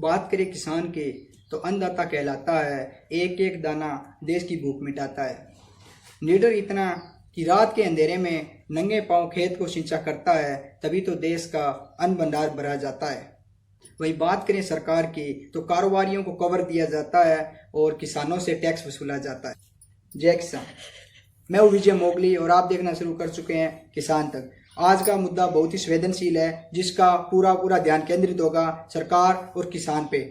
बात करें किसान के तो अन्नदाता कहलाता है, एक एक दाना देश की भूख मिटाता है। लीडर इतना कि रात के अंधेरे में नंगे पांव खेत को सिंचा करता है, तभी तो देश का अन्न भंडार भरा जाता है। वही बात करें सरकार की तो कारोबारियों को कवर दिया जाता है और किसानों से टैक्स वसूला जाता है। जय किसान। मैं हूँ विजय मोगली और आप देखना शुरू कर चुके हैं किसान तक। आज का मुद्दा बहुत ही संवेदनशील है, जिसका पूरा ध्यान केंद्रित होगा सरकार और किसान पे।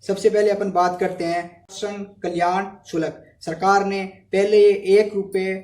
सबसे पहले अपन बात करते हैं श्रम कल्याण शुल्क। सरकार ने पहले 1 रुपये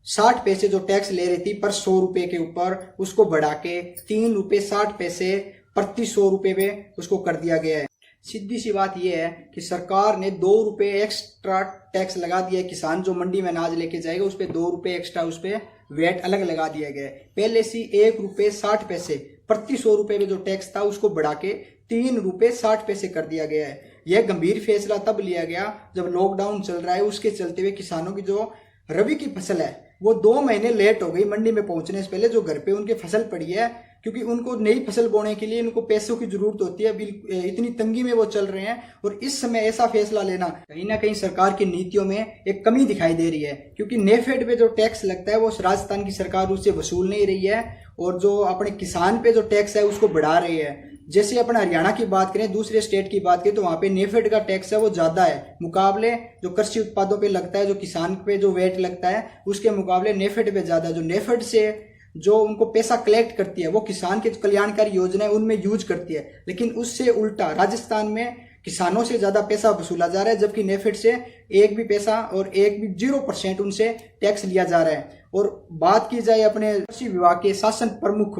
60 पैसे जो टैक्स ले रही थी पर 100 रुपये के ऊपर, उसको बढ़ा के 3 रुपये 60 पैसे प्रति 100 रुपये में उसको कर दिया गया है। सीधी सी बात यह है कि सरकार ने 2 रुपये एक्स्ट्रा टैक्स लगा दिया है। किसान जो मंडी में अनाज लेके जाएगा उस पर 2 रुपये एक्स्ट्रा, उस पर वैट अलग लगा दिया गया है। पहले से 1 रुपये 60 पैसे प्रति 100 रुपये में जो टैक्स था उसको बढ़ा के 3 रुपये 60 पैसे कर दिया गया है। यह गंभीर फैसला तब लिया गया जब लॉकडाउन चल रहा है, उसके चलते हुए किसानों की जो रबी की फसल है वो 2 महीने लेट हो गई मंडी में पहुंचने से पहले। जो घर पे उनके फसल पड़ी है, क्योंकि उनको नई फसल बोने के लिए उनको पैसों की जरूरत होती है, इतनी तंगी में वो चल रहे हैं। और इस समय ऐसा फैसला लेना कहीं ना कहीं सरकार की नीतियों में एक कमी दिखाई दे रही है, क्योंकि नेफेड पे जो टैक्स लगता है वो राजस्थान की सरकार उससे वसूल नहीं रही है और जो अपने किसान पे जो टैक्स है उसको बढ़ा रही है। जैसे अपने हरियाणा की बात करें, दूसरे स्टेट की बात करें तो वहां पे नेफेड का टैक्स है वो ज्यादा है मुकाबले जो कृषि उत्पादों पे लगता है, जो किसान पे जो वेट लगता है उसके मुकाबले नेफेड पे ज्यादा। जो नेफेड से जो उनको पैसा कलेक्ट करती है वो किसान के कल्याणकारी योजना है उनमें यूज करती है, लेकिन उससे उल्टा राजस्थान में किसानों से ज्यादा पैसा वसूला जा रहा है, जबकि नेफेड से एक भी पैसा और एक भी 0% उनसे टैक्स लिया जा रहा है। और बात की जाए अपने कृषि विभाग के शासन प्रमुख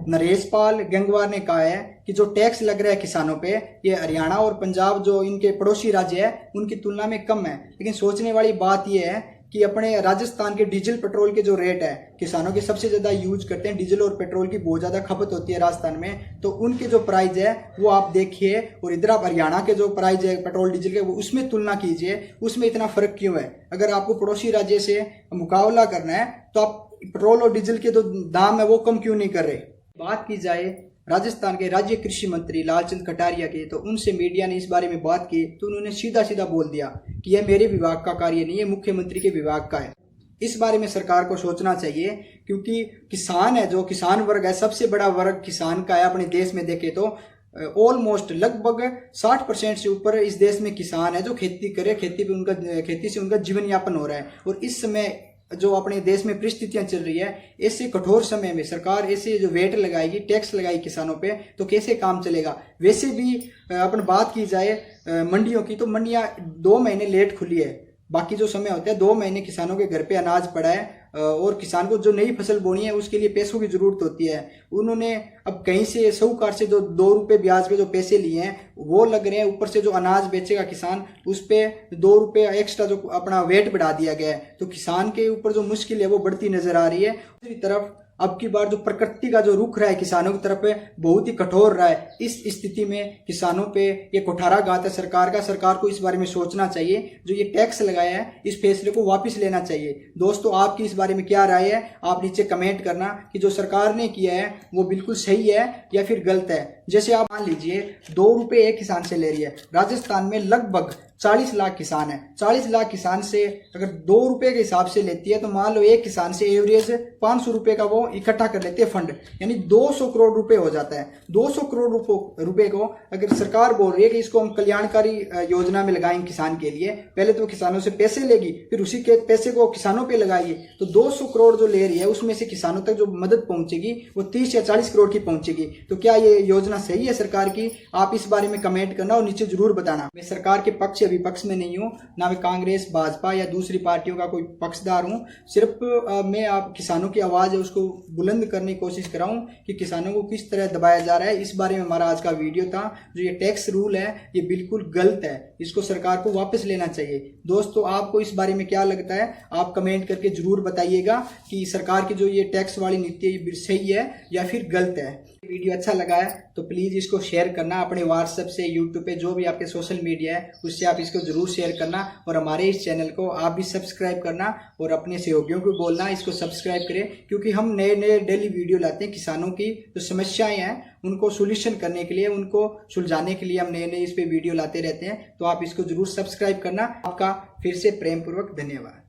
नरेश पाल गंगवार ने कहा है कि जो टैक्स लग रहा है किसानों पे, ये हरियाणा और पंजाब जो इनके पड़ोसी राज्य है उनकी तुलना में कम है। लेकिन सोचने वाली बात यह है कि अपने राजस्थान के डीजल पेट्रोल के जो रेट है, किसानों के सबसे ज्यादा यूज करते हैं, डीजल और पेट्रोल की बहुत ज्यादा खपत होती है राजस्थान में, तो उनके जो प्राइस है वो आप देखिए और इधर आप हरियाणा के जो प्राइस है पेट्रोल डीजल के वो उसमें तुलना कीजिए, उसमें इतना फर्क क्यों है। अगर आपको पड़ोसी राज्य से मुकाबला करना है तो आप पेट्रोल और डीजल के जो दाम है वो कम क्यों नहीं कर रहे। बात की जाए राजस्थान के राज्य कृषि मंत्री लालचंद कटारिया की, तो उनसे मीडिया ने इस बारे में बात की तो उन्होंने सीधा बोल दिया कि यह मेरे विभाग का कार्य नहीं है, मुख्यमंत्री के विभाग का है। इस बारे में सरकार को सोचना चाहिए, क्योंकि किसान है, जो किसान वर्ग है, सबसे बड़ा वर्ग किसान का है। अपने देश में देखे तो ऑलमोस्ट लगभग 60% से ऊपर इस देश में किसान है जो खेती करे, खेती से उनका जीवन यापन हो रहा है। और इस समय जो अपने देश में परिस्थितियां चल रही है, ऐसे कठोर समय में सरकार ऐसे जो वेट लगाएगी, टैक्स लगाएगी किसानों पे, तो कैसे काम चलेगा। वैसे भी अपन बात की जाए मंडियों की, तो मंडियां 2 महीने लेट खुली है। बाकी जो समय होता है 2 महीने किसानों के घर पे अनाज पड़ा है और किसान को जो नई फसल बोनी है उसके लिए पैसों की जरूरत होती है। उन्होंने अब कहीं से साहूकार से जो 2 रुपये ब्याज पे जो पैसे लिए हैं वो लग रहे हैं, ऊपर से जो अनाज बेचेगा किसान उस पे 2 रुपये एक्स्ट्रा जो अपना वेट बढ़ा दिया गया है, तो किसान के ऊपर जो मुश्किल है वो बढ़ती नजर आ रही है। दूसरी तरफ अब की बार जो प्रकृति का जो रुख रहा है किसानों की तरफ बहुत ही कठोर रहा है। इस स्थिति में किसानों पे ये कुठाराघात है सरकार का। सरकार को इस बारे में सोचना चाहिए, जो ये टैक्स लगाया है इस फैसले को वापस लेना चाहिए। दोस्तों, आपकी इस बारे में क्या राय है, आप नीचे कमेंट करना कि जो सरकार ने किया है वो बिल्कुल सही है या फिर गलत है। जैसे आप मान लीजिए 2 रुपये एक किसान से ले रही है, राजस्थान में लगभग 40 लाख किसान है। 40 लाख किसान से अगर 2 रुपये के हिसाब से लेती है तो मान लो एक किसान से एवरेज 500 रुपये का वो इकट्ठा कर लेते हैं फंड, यानी 200 करोड़ रुपए हो जाता है। 200 करोड़ रुपए को अगर सरकार बोल रही है कि इसको हम कल्याणकारी योजना में लगाएंगे किसान के लिए, पहले तो किसानों से पैसे लेगी फिर उसी के पैसे को किसानों पे लगाएगी, तो 200 करोड़ जो ले रही है उसमें से किसानों तक जो मदद पहुंचेगी वो 30 या 40 करोड़ की पहुंचेगी। तो क्या ये योजना सही है सरकार की? आप इस बारे में कमेंट करना और नीचे जरूर बताना। मैं सरकार के पक्ष विपक्ष में नहीं हूं, ना मैं कांग्रेस भाजपा या दूसरी पार्टियों का कोई पक्षधार हूं। सिर्फ मैं आप किसानों की आवाज है उसको बुलंद करने की कोशिश कर रहा हूं कि किसानों को किस तरह दबाया जा रहा है। इस बारे में हमारा आज का वीडियो था। जो ये टैक्स रूल है ये बिल्कुल गलत है, इसको सरकार को वापस लेना चाहिए। दोस्तों, आपको इस बारे में क्या लगता है आप कमेंट करके जरूर बताइएगा कि सरकार की जो ये टैक्स वाली नीति है ये सही है या फिर गलत है। वीडियो अच्छा लगा है तो प्लीज़ इसको शेयर करना अपने व्हाट्सएप से, यूट्यूब पे, जो भी आपके सोशल मीडिया है उससे आप इसको ज़रूर शेयर करना। और हमारे इस चैनल को आप भी सब्सक्राइब करना और अपने सहयोगियों को बोलना इसको सब्सक्राइब करें, क्योंकि हम नए नए डेली वीडियो लाते हैं। किसानों की जो समस्याएं हैं उनको सोल्यूशन करने के लिए, उनको सुलझाने के लिए हम नए नए इस पे वीडियो लाते रहते हैं। तो आप इसको ज़रूर सब्सक्राइब करना। आपका फिर से प्रेम पूर्वक धन्यवाद।